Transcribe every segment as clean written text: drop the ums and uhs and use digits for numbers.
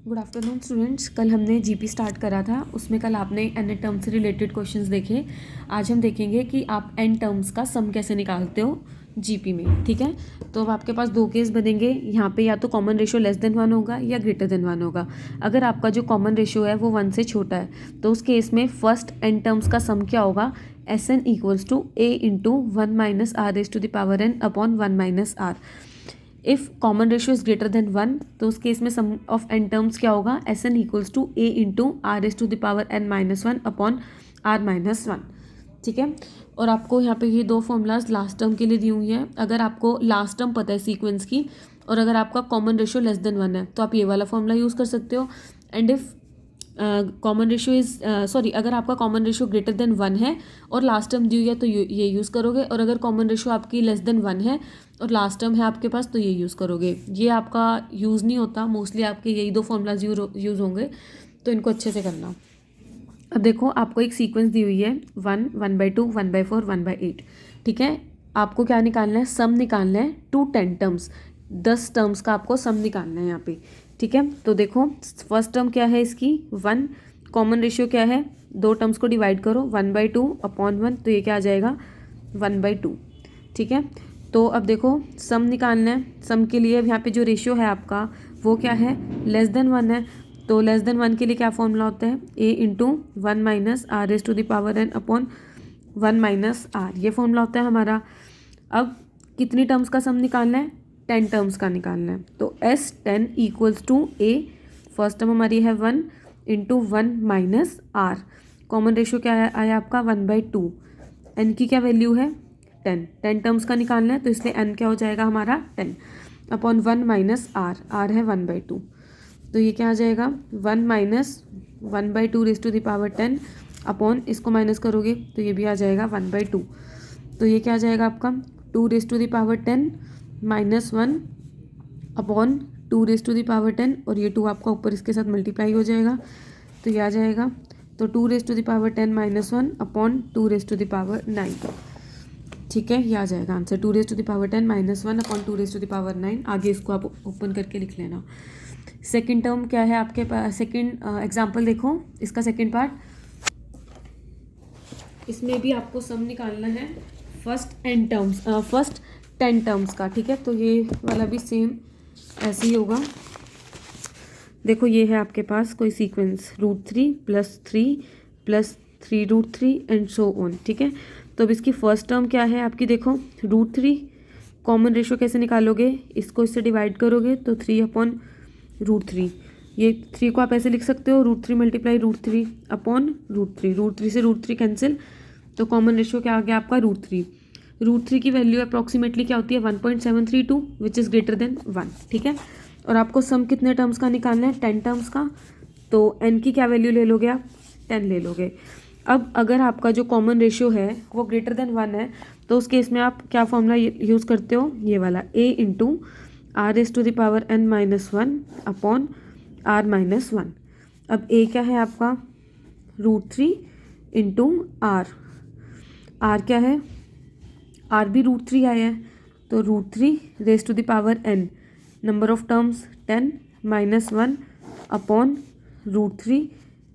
Good afternoon students. कल हमने GP start करा था, उसमें कल आपने एन टर्म से रिलेटेड क्वेश्चंस देखे। आज हम देखेंगे कि आप एन टर्म्स का सम कैसे निकालते हो जीपी में। ठीक है, तो अब आपके पास दो केस बनेंगे। यहाँ पे या तो कॉमन रेशियो लेस देन 1 होगा या ग्रेटर देन 1 होगा। अगर आपका जो कॉमन रेशियो है वो 1 से छोटा है तो उस केस में फर्स्ट एन टर्म्स का सम क्या होगा, S N equals to A into 1 minus are raise to the power N upon 1 minus R. If common ratio is greater than 1 तो उस केस में सम ऑफ एन टर्म्स क्या होगा, S N equals to A into R S to the power N minus 1 upon are minus 1। ठीक है, और आपको यहाँ पे ये दो फॉर्मूलाज लास्ट टर्म के लिए दी हुई है। अगर आपको लास्ट टर्म पता है सीक्वेंस की और अगर आपका कॉमन रेशियो लेस देन 1 है तो आप ये वाला फॉर्मूला यूज़ कर सकते हो। And if common ratio is अगर आपका कॉमन रेशियो ग्रेटर देन 1 है और लास्ट टर्म दी हुई है तो ये यूज़ करोगे, और अगर कॉमन रेशियो आपकी लेस देन 1 है और लास्ट टर्म है आपके पास तो ये यूज़ करोगे। ये आपका यूज़ नहीं होता, मोस्टली आपके यही दो फॉर्मूलाज यूज़ होंगे, तो इनको अच्छे से करना। अब देखो, आपको एक सीक्वेंस दी हुई है 1, 1/2, 1/4, 1/8। ठीक है, आपको क्या निकालना है, सम निकालना है टू 10 टर्म्स, 10 टर्म्स का आपको सम निकालना है यहाँ पे। ठीक है, तो देखो फर्स्ट टर्म क्या है इसकी 1, कॉमन रेशियो क्या है, दो टर्म्स को डिवाइड करो 1/2 अपॉन 1, तो ये क्या आ जाएगा 1/2। ठीक है, तो अब देखो सम निकालना है। सम के लिए यहाँ पे जो रेशियो है आपका वो क्या है, लेस देन 1 है। तो लेस देन 1 के लिए क्या फॉर्मूला होता है, a into 1 minus are raise to the power N upon 1 minus r, ये फॉर्मूला होता है हमारा। अब कितनी टर्म्स का सम निकालना है, 10 टर्म्स का निकालना है। तो S 10 equals to A, first term हमारी है 1 into 1 minus R, common ratio क्या आया आपका 1/2, एन की क्या वैल्यू है 10 टर्म्स का निकालना है तो इसलिए एन क्या हो जाएगा हमारा 10 अपॉन 1 माइनस आर है 1/2, तो ये क्या आ जाएगा 1 minus 1/2 raise to the power 10 upon, इसको माइनस करोगे तो ये भी आ जाएगा 1/2, तो ये क्या आ जाएगा आपका 2 raise to the power 10 minus 1 upon 2 raise to the power 10, और ये 2 आपका ऊपर इसके साथ मल्टीप्लाई हो जाएगा तो ये आ जाएगा, तो 2 raise to the power 10 minus 1 upon 2 raise to the power 9। ठीक है, ये आ जाएगा answer 2 raise to the power 10 minus 1 upon 2 raise to the power 9। आगे इसको आप ओपन करके लिख लेना। सेकेंड टर्म क्या है आपके पास, सेकेंड एग्जाम्पल देखो, इसका सेकेंड पार्ट, इसमें भी आपको सम निकालना है फर्स्ट 10 टर्म्स का। ठीक है, तो ये वाला भी सेम ऐसे ही होगा। देखो ये है आपके पास कोई सीक्वेंस √3 + 3 + 3 √3 एंड सो ऑन। ठीक है, तो अब इसकी फर्स्ट टर्म क्या है आपकी, देखो √3, कॉमन रेशियो कैसे निकालोगे, इसको इससे डिवाइड करोगे तो 3 अपॉन √3, ये 3 को आप ऐसे लिख सकते हो √3 मल्टीप्लाई √3 अपॉन √3, √3 से √3 कैंसिल, तो कॉमन रेशियो क्या आ गया आपका √3 की वैल्यू अप्रॉक्सीमेटली क्या होती है 1.732 विच इज़ ग्रेटर देन 1। ठीक है, और आपको सम कितने टर्म्स का निकालना है, 10 टर्म्स का, तो एन की क्या वैल्यू ले लोगे आप, 10 ले लोगे। अब अगर आपका जो कॉमन रेशियो है वो ग्रेटर देन 1 है तो उस केस में आप क्या फॉर्मूला यूज़ करते हो, ये वाला a into are raise to the power N minus 1 upon are minus 1। अब ए क्या है आपका √3 इंटू आर क्या है, आर भी √3 आया है तो √3 raise to the power N, number of terms 10 minus 1 upon √3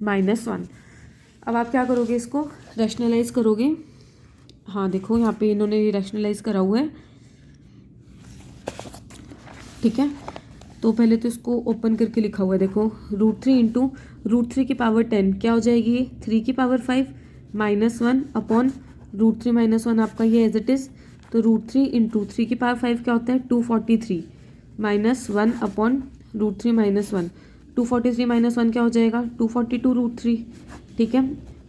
minus 1। अब आप क्या करोगे, इसको रैशनलाइज करोगे। हाँ देखो यहाँ पे इन्होंने रैशनलाइज करा हुआ है। ठीक है, तो पहले तो इसको ओपन करके लिखा हुआ है, देखो √3 इंटू √3 की पावर 10 क्या हो जाएगी, 3 की पावर 5 माइनस 1 अपॉन √3 माइनस 1 आपका ये एज इट इज़, तो √3 इंटू 3 की पावर 5 क्या होता है 243 माइनस 1 अपॉन √3 माइनस 1, 243 माइनस 1 क्या हो जाएगा 242 √3। ठीक है,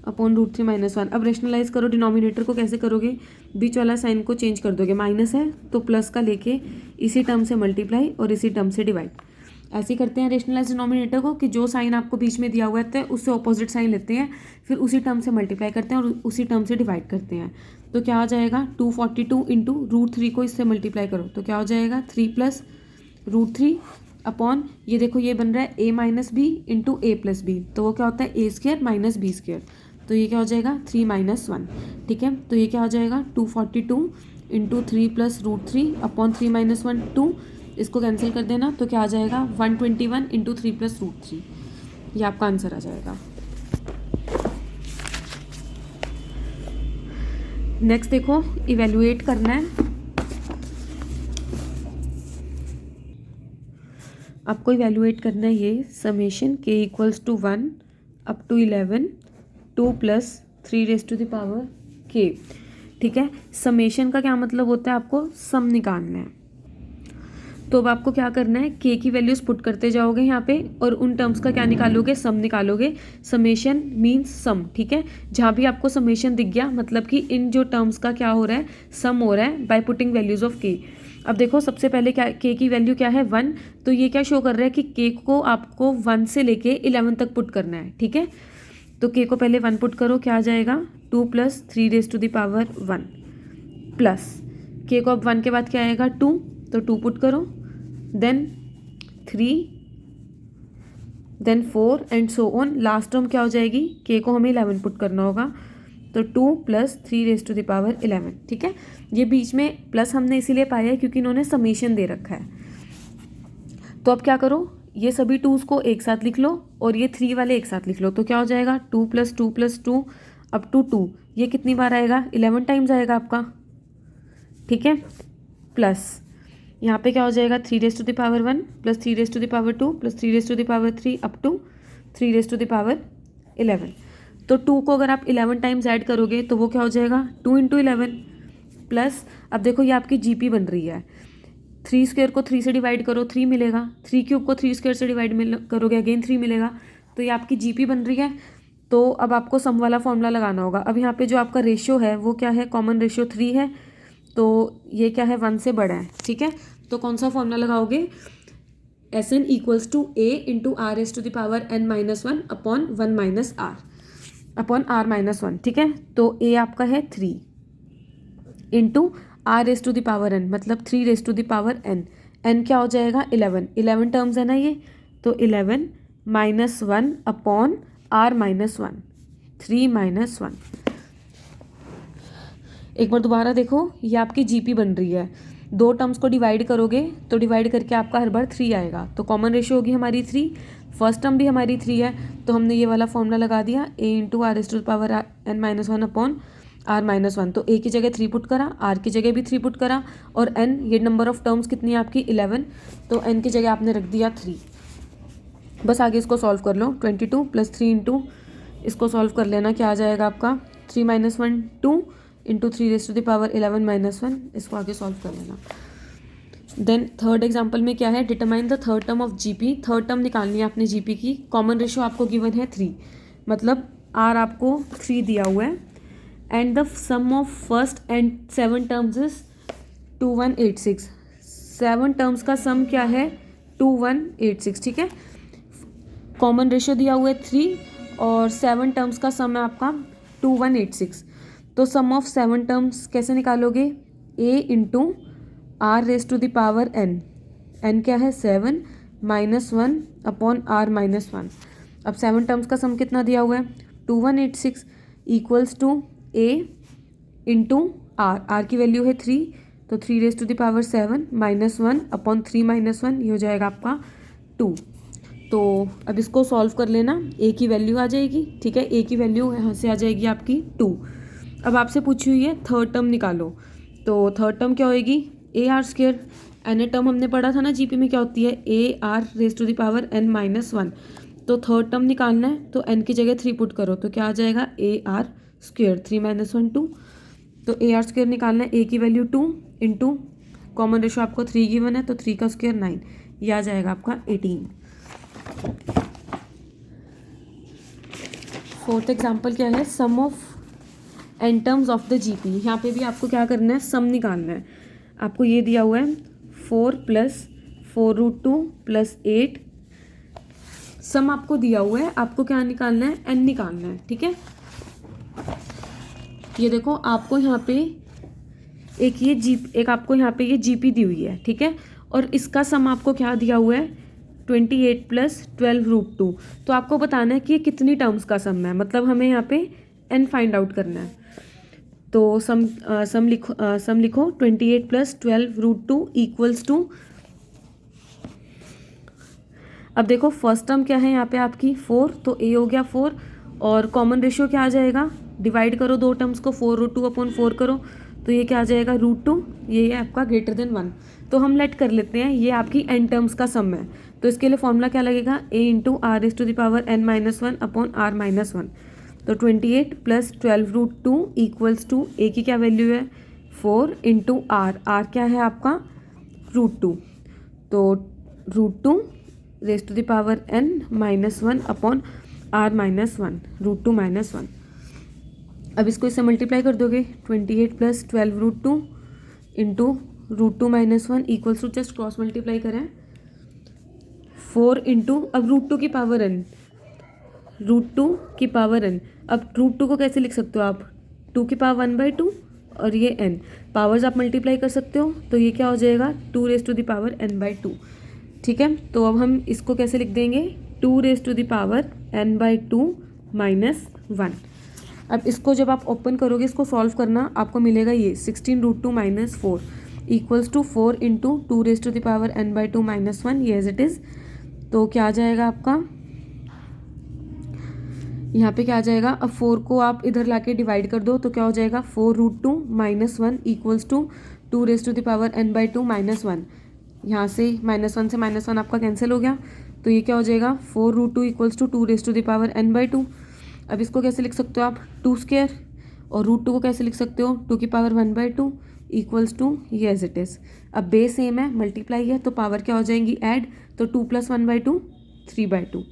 अपॉन √3 माइनस 1। अब रेशनलाइज करो, डिनोमिनेटर को कैसे करोगे, बीच वाला साइन को चेंज कर दोगे, माइनस है तो प्लस का लेके इसी टर्म से मल्टीप्लाई और इसी टर्म से डिवाइड, ऐसे ही करते हैं रेशनलाइज डिनोमिनेटर को कि जो साइन आपको बीच में दिया हुआ है उससे ऑपोजिट साइन लेते हैं, फिर उसी टर्म से मल्टीप्लाई करते हैं और उसी टर्म से डिवाइड करते हैं। तो क्या आ जाएगा 242 इंटू √3 को इससे मल्टीप्लाई करो तो क्या हो जाएगा 3 + √3 अपॉन, ये देखो ये बन रहा है a minus B into A plus B, तो वो क्या होता है a² माइनस b², तो ये क्या हो जाएगा 3 - 1। ठीक है, तो ये क्या हो जाएगा 242 इंटू 3 + √3 अपॉन 3 - 1 2, इसको कैंसिल कर देना, तो क्या आ जाएगा 121 इंटू 3 प्लस रूट 3, ये आपका आंसर आ जाएगा। नेक्स्ट देखो, इवेल्युएट करना है। आपको इवेल्युएट करना है ये summation k equals to 1 up to 11 2 plus 3 raise to the power k। ठीक है, समेशन का क्या मतलब होता है, आपको सम निकालना है। तो अब आपको क्या करना है, k की वैल्यूज पुट करते जाओगे यहाँ पे और उन टर्म्स का क्या निकालोगे, सम निकालोगे। समेशन मीन्स सम, ठीक है। जहाँ भी आपको समेशन दिख गया मतलब कि इन जो टर्म्स का क्या हो रहा है, सम हो रहा है by putting values of k। अब देखो सबसे पहले क्या, k की वैल्यू क्या है 1, तो ये क्या शो कर रहा है कि k को आपको 1 से लेके 11 तक पुट करना है, ठीक है। तो k को पहले 1 पुट करो, क्या आ जाएगा 2 plus 3 raise to the power 1 plus k को अब 1 के बाद क्या आएगा 2, तो 2 पुट करो, then 3, then 4 and so on. Last term क्या हो जाएगी, k को हमें 11 पुट करना होगा, तो 2 plus 3 raise to the power 11, ठीक है। ये बीच में प्लस हमने इसीलिए पाया है क्योंकि इन्होंने समेशन दे रखा है। तो अब क्या करो, ये सभी 2s को एक साथ लिख लो और ये 3 वाले एक साथ लिख लो, तो क्या हो जाएगा 2 प्लस 2 प्लस 2 अप टू 2, ये कितनी बार आएगा 11 टाइम्स आएगा आपका, ठीक है। प्लस यहाँ पे क्या हो जाएगा 3 raise to the power 1 plus 3 raise to the power 2 plus 3 raise to the power 3 up to 3 raise to the power 11। तो 2 को अगर आप 11 टाइम्स ऐड करोगे तो वो क्या हो जाएगा 2 इंटू 11 प्लस, अब देखो ये आपकी जीपी बन रही है, 3 स्क्वायर को 3 से डिवाइड करो 3 मिलेगा, 3 क्यूब को 3 स्क्वायर से डिवाइड करोगे अगेन 3 मिलेगा, तो ये आपकी जीपी बन रही है। तो अब आपको सम वाला फॉर्मूला लगाना होगा। अब यहाँ पे जो आपका रेशियो है वो क्या है, कॉमन रेशियो 3 है, तो ये क्या है 1 से बड़ा है, ठीक है। तो कौन सा फॉर्मूला लगाओगे, Sn equals to a into R S to the power n minus 1 upon 1 minus R upon are minus 1, ठीक है। तो a आपका है 3 into R raise to the power n, मतलब 3 raise to the power n क्या हो जाएगा 11 terms है ना ये, तो 11 minus 1 upon are minus 1, 3 minus 1। एक बार दोबारा देखो, ये आपकी जीपी बन रही है, 2 टर्म्स को डिवाइड करोगे तो डिवाइड करके आपका हर बार 3 आएगा, तो कॉमन रेशियो होगी हमारी 3, फर्स्ट टर्म भी हमारी 3 है, तो हमने ये वाला फॉर्मूला लगा दिया a into R raise to the power n minus 1 upon are minus 1। तो a की जगह 3 पुट करा, r की जगह भी 3 पुट करा, और n ये नंबर ऑफ टर्म्स कितनी है आपकी 11, तो n की जगह आपने रख दिया 3। बस आगे इसको सॉल्व कर लो, 22 प्लस 3 इंटू इसको सॉल्व कर लेना, क्या आ जाएगा आपका 3 minus 1 2 into 3 raise to the power 11 minus 1, इसको आगे सॉल्व कर लेना। देन थर्ड एग्जाम्पल में क्या है, determine the third term of GP. Third term निकालनी है आपने जीपी की। कॉमन रेशियो आपको गिवन है 3, मतलब r आपको 3 दिया हुआ है, and the sum of first and 7 terms is 2186। 7 terms का सम क्या है 2186, ठीक है। कॉमन रेशियो दिया हुआ है 3 और 7 टर्म्स का सम है आपका 2186। तो सम ऑफ 7 टर्म्स कैसे निकालोगे, a into are raise to the power n क्या है 7 माइनस 1 अपॉन आर माइनस 1। अब 7 टर्म्स का सम कितना दिया हुआ है 2186 equals to a into R की वैल्यू है 3, तो 3 raise to the power 7 minus 1 upon 3 minus 1, ये हो जाएगा आपका 2। तो अब इसको सॉल्व कर लेना, a की वैल्यू आ जाएगी, ठीक है। a की वैल्यू यहाँ से आ जाएगी आपकी 2। अब आपसे पूछी हुई है थर्ड टर्म निकालो, तो थर्ड टर्म क्या होएगी A R square. N term हमने पढ़ा था ना जीपी में क्या होती है A R raise to the power n minus 1। तो थर्ड टर्म निकालना है तो n की जगह 3 पुट करो, तो क्या आ जाएगा ए आर स्क्र 3 माइनस 1 2। तो ए आर स्क्र निकालना है, a की वैल्यू 2 इंटू कॉमन रेशियो आपको 3 गिवन है, तो 3 का स्क्र 9, ये आ जाएगा आपका 18। फोर्थ एग्जाम्पल क्या है, sum of n terms of the GP. यहाँ पे भी आपको क्या करना है, सम निकालना है। आपको ये दिया हुआ है 4 प्लस 4 रूट 2 प्लस 8, सम आपको दिया हुआ है, आपको क्या निकालना है एन निकालना है, ठीक है। ये देखो आपको यहाँ पे एक आपको यहाँ पे ये जीपी दी हुई है, ठीक है, और इसका सम आपको क्या दिया हुआ है 28 प्लस 12 रूट 2। तो आपको बताना है कि ये कितनी टर्म्स का सम है, मतलब हमें यहाँ पे एन फाइंड आउट करना है। तो सम लिखो 28 प्लस 12 रूट 2 इक्वल्स टू अब देखो फर्स्ट टर्म क्या है यहाँ पे आपकी 4, तो a हो गया 4 और कॉमन रेशियो क्या आ जाएगा, डिवाइड करो दो टर्म्स को, 4√2/4 करो तो ये क्या आ जाएगा √2, ये है आपका ग्रेटर देन 1। तो हम लेट कर लेते हैं ये आपकी n टर्म्स का सम है, तो इसके लिए फॉर्मूला क्या लगेगा, a into r raise to the power n-1/r-1। तो 28 + 12√2 इक्वल्स टू a की क्या वैल्यू है 4 इंटू r क्या है आपका √2, तो √2 raise to the power n-1/r-1 √2 - 1। अब इसको इससे मल्टीप्लाई कर दोगे, 28 + 12√2 into √2 - 1 equals to, just cross multiply करें 4 इंटू, अब √2 की पावर n, √2 की पावर n। अब √2 को कैसे लिख सकते हो आप, 2 की पावर 1/2 और ये n, पावर्स आप मल्टीप्लाई कर सकते हो, तो ये क्या हो जाएगा 2 raise to the power n/2। ठीक है, तो अब हम इसको कैसे लिख देंगे, 2 raise to the power n/2 - 1। अब इसको जब आप ओपन करोगे, इसको सॉल्व करना, आपको मिलेगा ये 16√2 - 4 equals to 4 into 2 raise to the power n/2 - 1, ये एज इट इज़। तो क्या आ जाएगा आपका, यहाँ पे क्या आ जाएगा, अब 4 को आप इधर लाके डिवाइड कर दो तो क्या हो जाएगा 4√2 - 1 equals to 2 raise to the power n/2 - 1। यहाँ से -1 से -1 आपका कैंसिल हो गया, तो ये क्या हो जाएगा 4√2 equals to 2 raise to the power n/2। अब इसको कैसे लिख सकते हो आप 2², और √2 को कैसे लिख सकते हो 2 की पावर 1/2 इक्वल्स टू, ये एज इट इज़। अब बेस सेम है, मल्टीप्लाई है, तो पावर क्या हो जाएंगी ऐड, तो 2 + 1/2 3/2,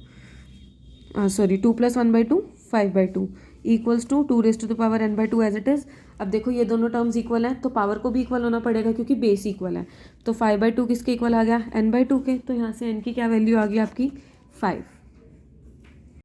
sorry 2 + 1/2 5/2 equals to 2 raise to the power n/2 as it is. अब देखो ये दोनों टर्म्स इक्वल हैं, तो पावर को भी इक्वल होना पड़ेगा क्योंकि बेस इक्वल है। तो 5/2 किसके इक्वल आ गया n/2 के, तो यहाँ से n की क्या वैल्यू आ गई आपकी 5।